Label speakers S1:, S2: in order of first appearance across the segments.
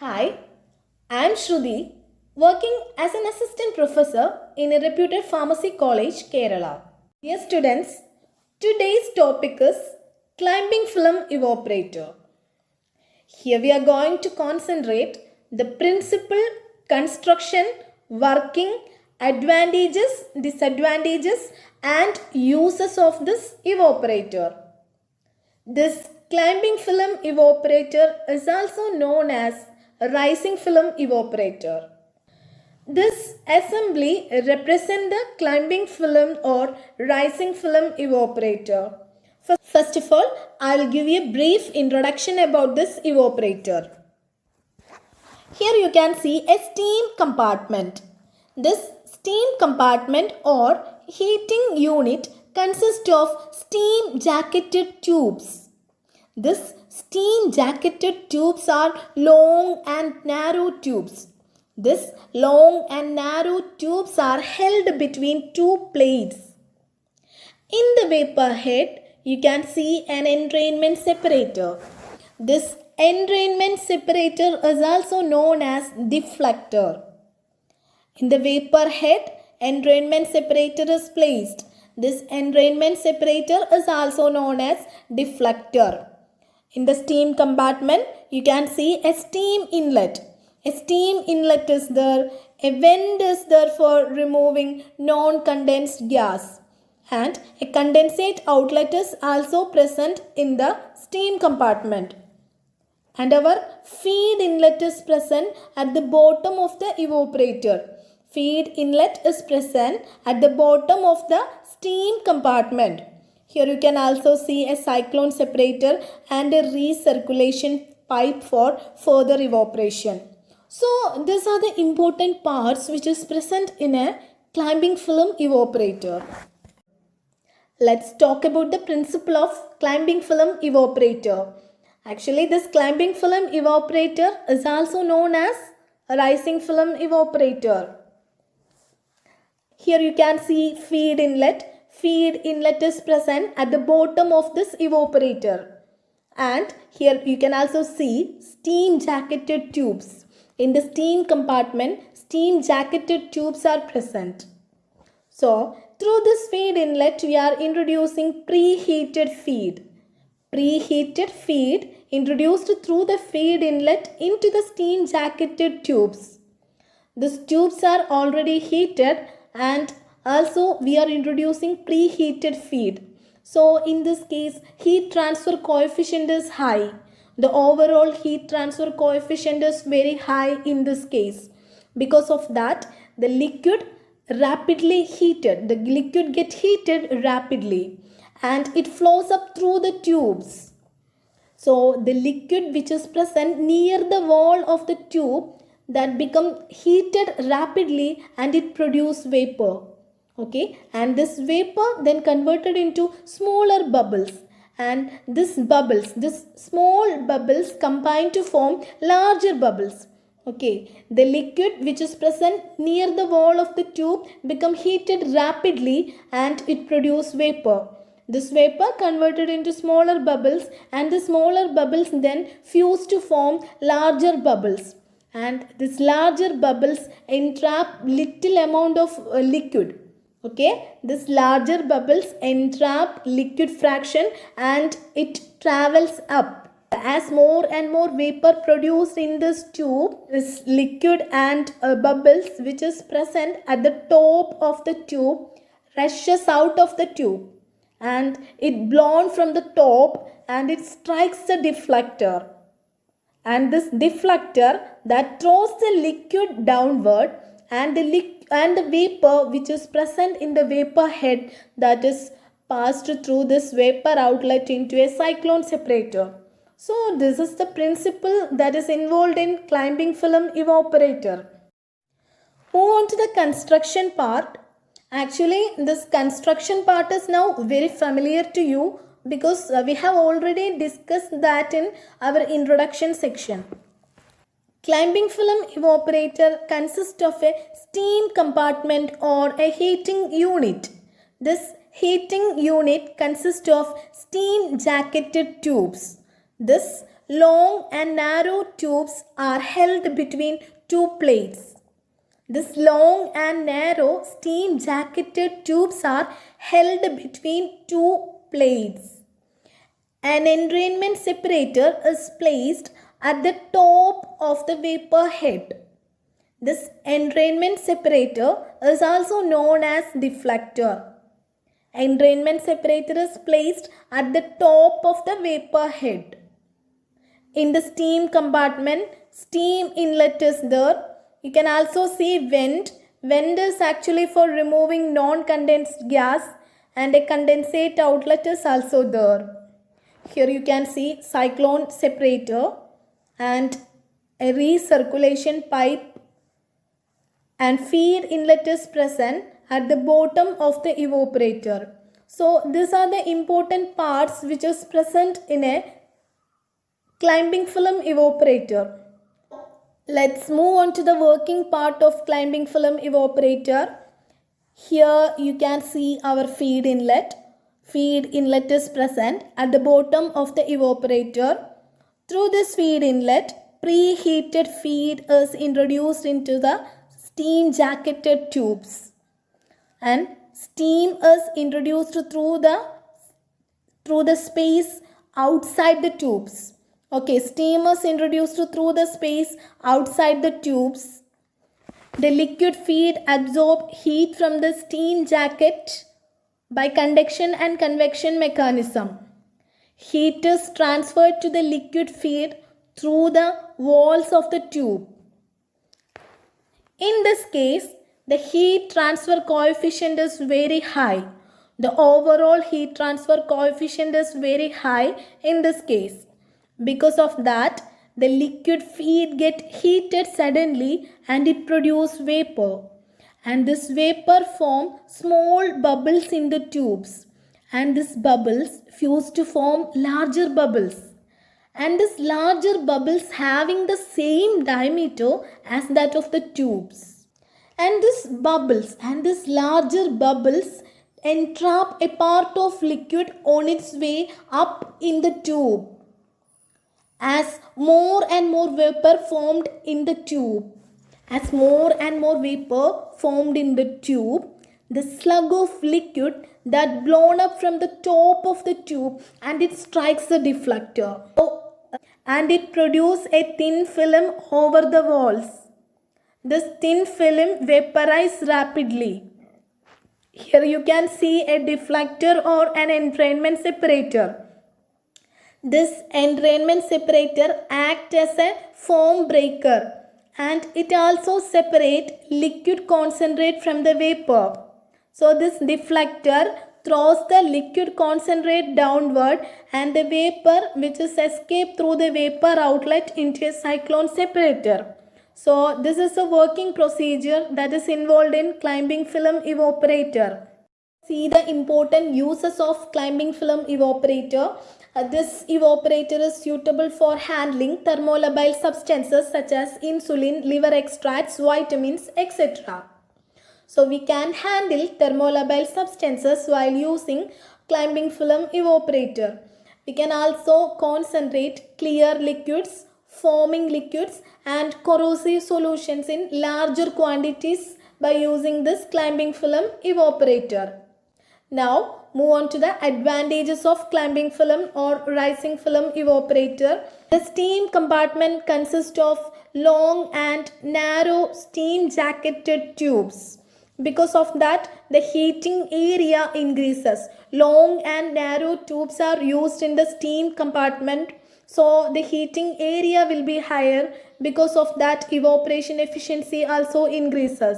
S1: Hi, I am Shruti, working as an assistant professor in a reputed pharmacy college, Kerala. Dear students, today's topic is climbing film evaporator. Here we are going to concentrate the principle, construction, working, advantages, disadvantages and uses of this evaporator. This climbing film evaporator is also known as rising film evaporator. This assembly represents the climbing film or rising film evaporator. First of all, I will give you a brief introduction about this evaporator. Here you can see a steam compartment. This steam compartment or heating unit consists of steam jacketed tubes. This steam jacketed tubes are long and narrow tubes. This long and narrow tubes are held between two plates. In the vapor head, you can see an entrainment separator. This entrainment separator is also known as deflector. In the vapor head, entrainment separator is placed. This entrainment separator is also known as deflector. In the steam compartment, you can see a steam inlet. A steam inlet is there. A vent is there for removing non-condensed gas. And a condensate outlet is also present in the steam compartment. And our feed inlet is present at the bottom of the evaporator. Feed inlet is present at the bottom of the steam compartment. Here you can also see a cyclone separator and a recirculation pipe for further evaporation. So these are the important parts which is present in a climbing film evaporator. Let's talk about the principle of climbing film evaporator. Actually, this climbing film evaporator is also known as rising film evaporator. Here you can see feed inlet. Feed inlet is present at the bottom of this evaporator. And here you can also see steam jacketed tubes. In the steam compartment, steam jacketed tubes are present. So, through this feed inlet, we are introducing preheated feed. Preheated feed introduced through the feed inlet into the steam jacketed tubes. These tubes are already heated and also we are introducing preheated feed. So, in this case, heat transfer coefficient is high. The overall heat transfer coefficient is very high in this case. Because of that, the liquid rapidly heated. The liquid get heated rapidly and it flows up through the tubes. So the liquid which is present near the wall of the tube that become heated rapidly and it produce vapor. Okay, and this vapor then converted into smaller bubbles. And this small bubbles combine to form larger bubbles. Okay, the liquid which is present near the wall of the tube become heated rapidly and it produce vapor. This vapor converted into smaller bubbles and the smaller bubbles then fuse to form larger bubbles. And these larger bubbles entrap little amount of liquid. Okay, this larger bubbles entrap liquid fraction and it travels up. As more and more vapor produced in this tube, this liquid and bubbles which is present at the top of the tube rushes out of the tube and it blown from the top and it strikes the deflector. And this deflector that throws the liquid downward and the vapor which is present in the vapor head that is passed through this vapor outlet into a cyclone separator. So this is the principle that is involved in climbing film evaporator. Move on to the construction part. Actually, this construction part is now very familiar to you because we have already discussed that in our introduction section. Climbing film evaporator consists of a steam compartment or a heating unit. This heating unit consists of steam jacketed tubes. This long and narrow tubes are held between two plates. This long and narrow steam jacketed tubes are held between two plates. An entrainment separator is placed at the top of the vapor head. This entrainment separator is also known as deflector. Entrainment separator is placed at the top of the vapor head. In the steam compartment, steam inlet is there. You can also see vent. Vent is actually for removing non-condensed gas, and a condensate outlet is also there. Here you can see cyclone separator and a recirculation pipe, and feed inlet is present at the bottom of the evaporator. So these are the important parts which is present in a climbing film evaporator. Let's move on to the working part of climbing film evaporator. Here you can see our feed inlet. Feed inlet is present at the bottom of the evaporator. Through this feed inlet, preheated feed is introduced into the steam jacketed tubes, and steam is introduced through the space outside the tubes. Okay, steam is introduced through the space outside the tubes. The liquid feed absorbs heat from the steam jacket by conduction and convection mechanism. Heat is transferred to the liquid feed through the walls of the tube. In this case, the heat transfer coefficient is very high. The overall heat transfer coefficient is very high in this case. Because of that, the liquid feed gets heated suddenly and it produces vapor. And this vapor forms small bubbles in the tubes. And these bubbles fuse to form larger bubbles. And these larger bubbles having the same diameter as that of the tubes. And these larger bubbles entrap a part of liquid on its way up in the tube. As more and more vapor formed in the tube, the slug of liquid that blown up from the top of the tube and it strikes the deflector. And it produces a thin film over the walls. This thin film vaporizes rapidly. Here you can see a deflector or an entrainment separator. This entrainment separator acts as a foam breaker, and it also separates liquid concentrate from the vapor. So this deflector throws the liquid concentrate downward and the vapor which is escaped through the vapor outlet into a cyclone separator. So this is a working procedure that is involved in climbing film evaporator. See the important uses of climbing film evaporator. This evaporator is suitable for handling thermolabile substances such as insulin, liver extracts, vitamins, etc. So we can handle thermolabile substances while using climbing film evaporator. We can also concentrate clear liquids, foaming liquids and corrosive solutions in larger quantities by using this climbing film evaporator. Now move on to the advantages of climbing film or rising film evaporator. The steam compartment consists of long and narrow steam jacketed tubes. Because of that, the heating area increases. Long and narrow tubes are used in the steam compartment, so the heating area will be higher. Because of that, evaporation efficiency also increases.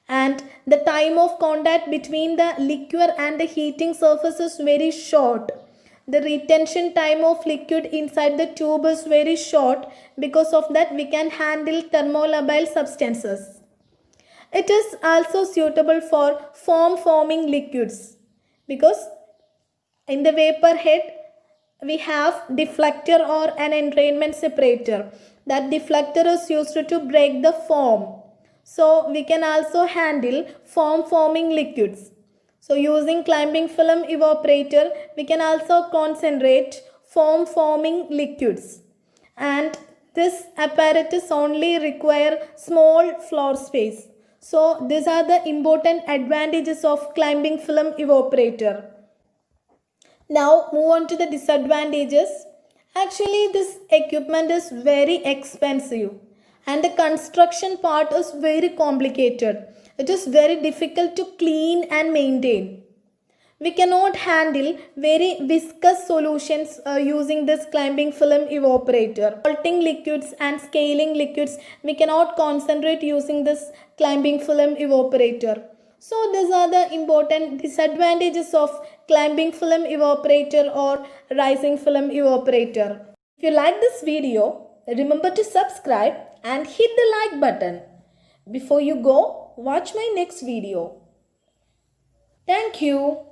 S1: And the time of contact between the liquid and the heating surface is very short. The retention time of liquid inside the tube is very short. Because of that, we can handle thermolabile substances. It is also suitable for foam-forming liquids, because in the vapor head we have deflector or an entrainment separator. That deflector is used to break the foam. So we can also handle foam-forming liquids. So using climbing film evaporator, we can also concentrate foam-forming liquids. And this apparatus only require small floor space. So these are the important advantages of climbing film evaporator. Now move on to the disadvantages. Actually, this equipment is very expensive and the construction part is very complicated. It is very difficult to clean and maintain. We cannot handle very viscous solutions using this climbing film evaporator. Salting liquids and scaling liquids, we cannot concentrate using this climbing film evaporator. So these are the important disadvantages of climbing film evaporator or rising film evaporator. If you like this video, remember to subscribe and hit the like button. Before you go, watch my next video. Thank you.